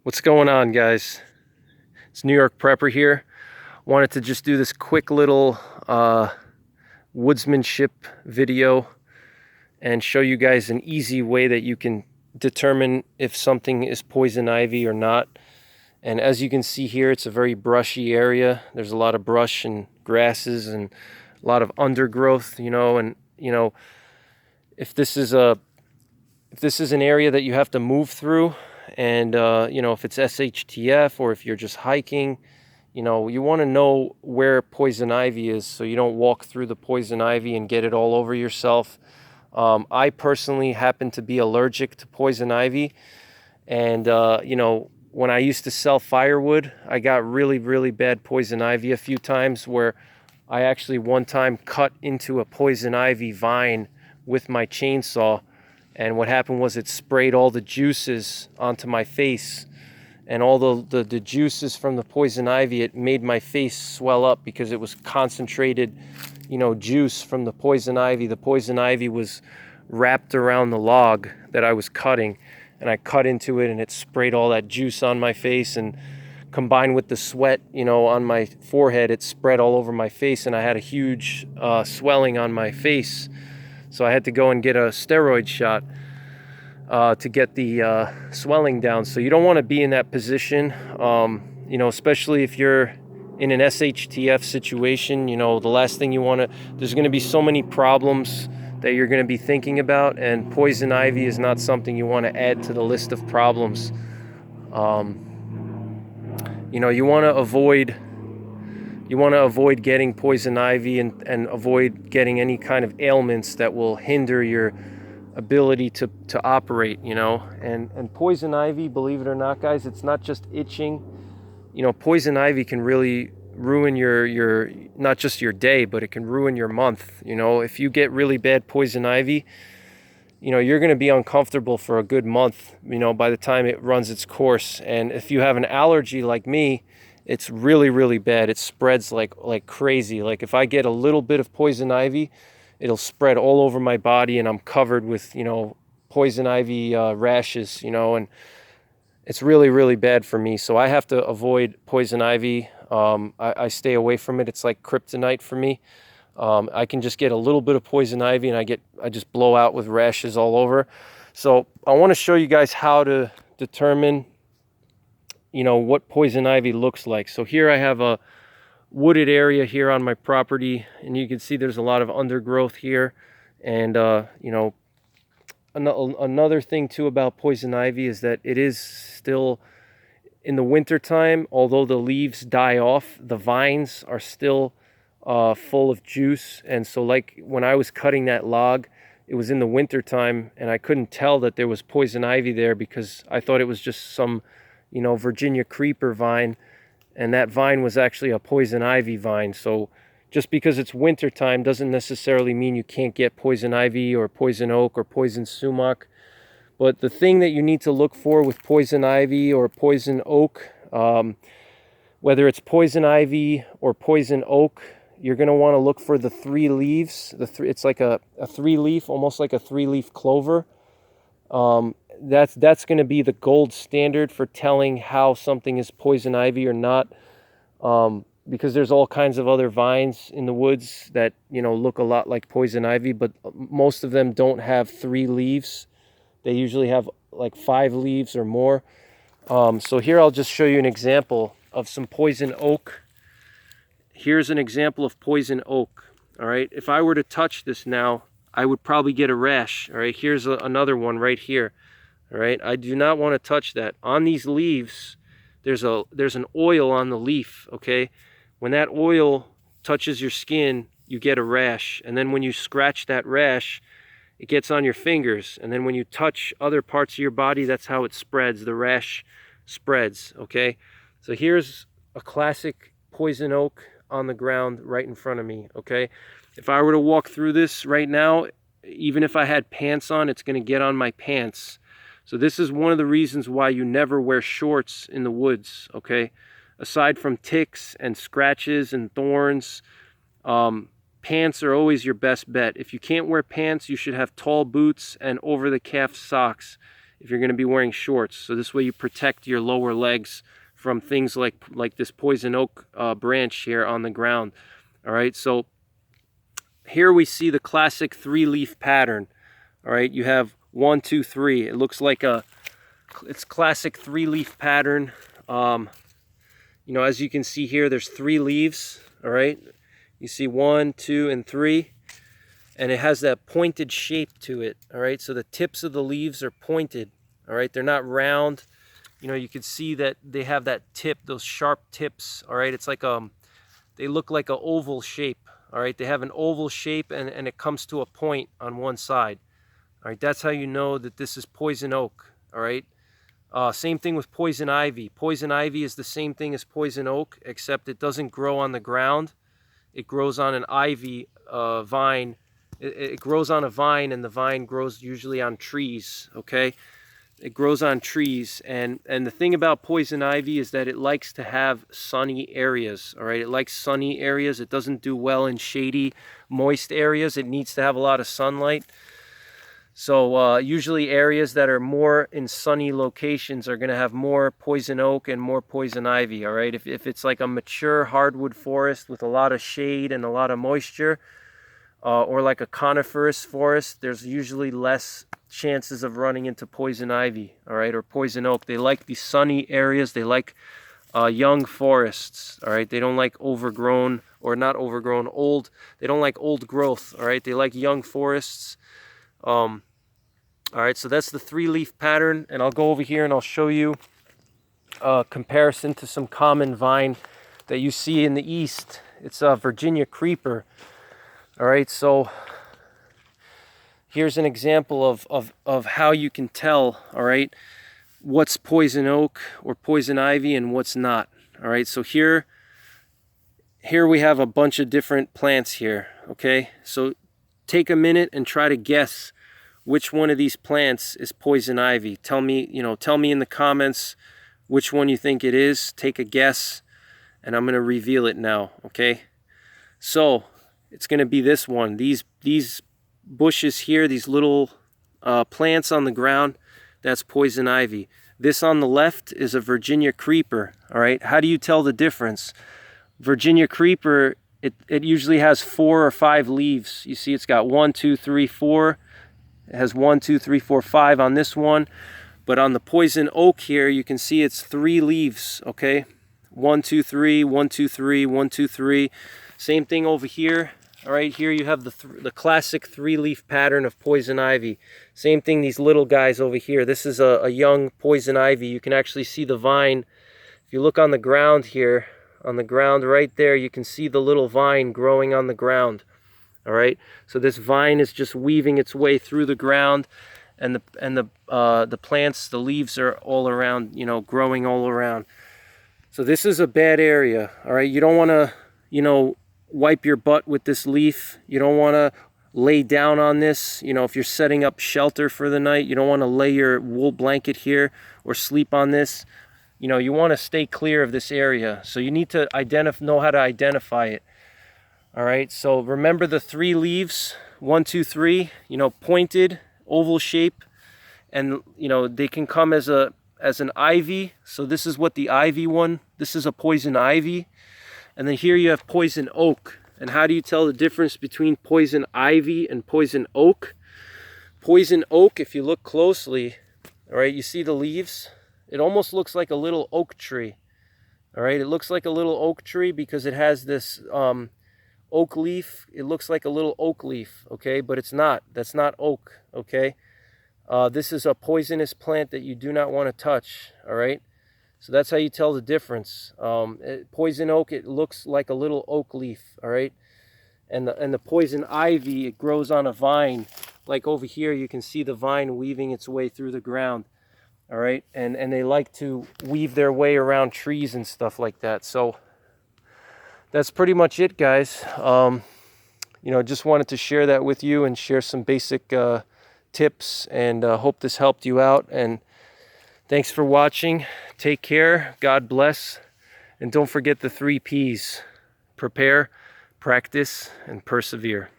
What's going on, guys? It's New York Prepper here. Wanted to just do this quick little woodsmanship video and show you guys an easy way that you can determine if something is poison ivy or not. And as you can see here, it's a very brushy area. There's a lot of brush and grasses and a lot of undergrowth, and if this is an area that you have to move through, and if it's SHTF or if you're just hiking, you want to know where poison ivy is so you don't walk through the poison ivy and get it all over yourself. I personally happen to be allergic to poison ivy, and when I used to sell firewood, I got really, really bad poison ivy a few times, where I actually one time cut into a poison ivy vine with my chainsaw, and what happened was it sprayed all the juices onto my face, and all the juices from the poison ivy, it made my face swell up because it was concentrated, juice from the poison ivy. The poison ivy was wrapped around the log that I was cutting, and I cut into it and it sprayed all that juice on my face, and combined with the sweat, on my forehead, it spread all over my face, and I had a huge swelling on my face. So I had to go and get a steroid shot to get the swelling down. So you don't want to be in that position, especially if you're in an SHTF situation. The last thing you want to, there's going to be so many problems that you're going to be thinking about, and poison ivy is not something you want to add to the list of problems. You want to avoid getting poison ivy, and avoid getting any kind of ailments that will hinder your ability to operate, and poison ivy, believe it or not, guys, it's not just itching. Poison ivy can really ruin your not just your day, but it can ruin your month. If you get really bad poison ivy, you're going to be uncomfortable for a good month, by the time it runs its course. And if you have an allergy like me, it's really, really bad. It spreads like crazy. Like if I get a little bit of poison ivy, it'll spread all over my body, and I'm covered with, poison ivy rashes, and it's really, really bad for me. So I have to avoid poison ivy. I stay away from it. It's like kryptonite for me. I can just get a little bit of poison ivy and I just blow out with rashes all over. So I want to show you guys how to determine, what poison ivy looks like. So here I have a wooded area here on my property, and you can see there's a lot of undergrowth here. And another thing too about poison ivy is that it is still in the winter time. Although the leaves die off, the vines are still full of juice. And so, like when I was cutting that log, it was in the winter time, and I couldn't tell that there was poison ivy there because I thought it was just some Virginia creeper vine, and that vine was actually a poison ivy vine. So just because it's winter time doesn't necessarily mean you can't get poison ivy or poison oak or poison sumac. But the thing that you need to look for with poison ivy or poison oak, whether it's poison ivy or poison oak, you're going to want to look for the three leaves. It's like a three leaf, almost like a three-leaf clover. That's going to be the gold standard for telling how something is poison ivy or not. Because there's all kinds of other vines in the woods that look a lot like poison ivy, but most of them don't have three leaves. They usually have like 5 leaves or more. So here I'll just show you an example of some poison oak. Here's an example of poison oak. All right, if I were to touch this now, I would probably get a rash. All right, here's another one right here. All right, I do not want to touch that. On these leaves, there's an oil on the leaf. Okay, when that oil touches your skin, you get a rash, and then when you scratch that rash, it gets on your fingers, and then when you touch other parts of your body, that's how it spreads. The rash spreads. Okay, so here's a classic poison oak on the ground right in front of me. Okay, if I were to walk through this right now, even if I had pants on, it's going to get on my pants. So this is one of the reasons why you never wear shorts in the woods. Okay, aside from ticks and scratches and thorns, pants are always your best bet. If you can't wear pants, you should have tall boots and over the calf socks. if you're going to be wearing shorts. So this way you protect your lower legs from things like this poison oak branch here on the ground. All right, so here we see the classic 3-leaf pattern. All right, you have 1, 2, 3. It looks like it's classic 3-leaf pattern. You know, as you can see here, there's 3 leaves. All right, you see 1, 2, and 3, and it has that pointed shape to it. All right, so the tips of the leaves are pointed. All right, they're not round. You know, you can see that they have that tip, those sharp tips. All right, it's like they look like an oval shape. All right, they have an oval shape, and it comes to a point on one side. All right, that's how you know that this is poison oak. All right, same thing with poison ivy. Poison ivy is the same thing as poison oak, except it doesn't grow on the ground. It grows on an ivy vine. It grows on a vine, and the vine grows usually on trees. Okay, it grows on trees, and the thing about poison ivy is that it likes to have sunny areas. All right, it likes sunny areas. It doesn't do well in shady, moist areas. It needs to have a lot of sunlight. So usually areas that are more in sunny locations are going to have more poison oak and more poison ivy. All right, if it's like a mature hardwood forest with a lot of shade and a lot of moisture, or like a coniferous forest, there's usually less chances of running into poison ivy, all right, or poison oak. They like the sunny areas. They like young forests, all right. They don't like overgrown, or not overgrown, old. They don't like old growth, all right. They like young forests. All right, so that's the 3-leaf pattern, and I'll go over here and I'll show you a comparison to some common vine that you see in the east. It's a Virginia creeper. All right, so here's an example of how you can tell, all right, what's poison oak or poison ivy and what's not. All right, so here we have a bunch of different plants here, okay? So take a minute and try to guess which one of these plants is poison ivy. Tell me in the comments which one you think it is. Take a guess, and I'm going to reveal it now, okay? So it's going to be this one. These bushes here, these little plants on the ground, that's poison ivy. This on the left is a Virginia creeper, all right? How do you tell the difference? Virginia creeper, it usually has 4 or 5 leaves. You see it's got 1, 2, 3, 4. It has 1, 2, 3, 4, 5 on this one. But on the poison oak here, you can see it's 3 leaves, okay? 1, 2, 3, 1, 2, 3, 1, 2, 3. Same thing over here. All right, here you have the classic 3-leaf pattern of poison ivy. Same thing, these little guys over here. This is a young poison ivy. You can actually see the vine. If you look on the ground here, on the ground right there, you can see the little vine growing on the ground. All right, so this vine is just weaving its way through the ground, and the plants, the leaves are all around, you know, growing all around. So this is a bad area. All right, you don't want to, you know, wipe your butt with this leaf. You don't want to lay down on this. You know, if you're setting up shelter for the night, you don't want to lay your wool blanket here or sleep on this. You know, you want to stay clear of this area. So you need to know how to identify it. All right, so remember the 3 leaves, 1, 2, 3, you know, pointed, oval shape, and, you know, they can come as an ivy. So this is what the ivy one, this is a poison ivy. And then here you have poison oak. And how do you tell the difference between poison ivy and poison oak? Poison oak, if you look closely, all right, you see the leaves? It almost looks like a little oak tree. All right, it looks like a little oak tree because it has this oak leaf. It looks like a little oak leaf, okay? But it's not. That's not oak, okay? This is a poisonous plant that you do not want to touch, all right? So that's how you tell the difference. Poison oak, it looks like a little oak leaf, all right? And the poison ivy, it grows on a vine. Like over here, you can see the vine weaving its way through the ground, all right? And they like to weave their way around trees and stuff like that. So that's pretty much it, guys. You know, just wanted to share that with you and share some basic tips, and hope this helped you out. And thanks for watching. Take care. God bless. And don't forget the 3 Ps. Prepare, practice, and persevere.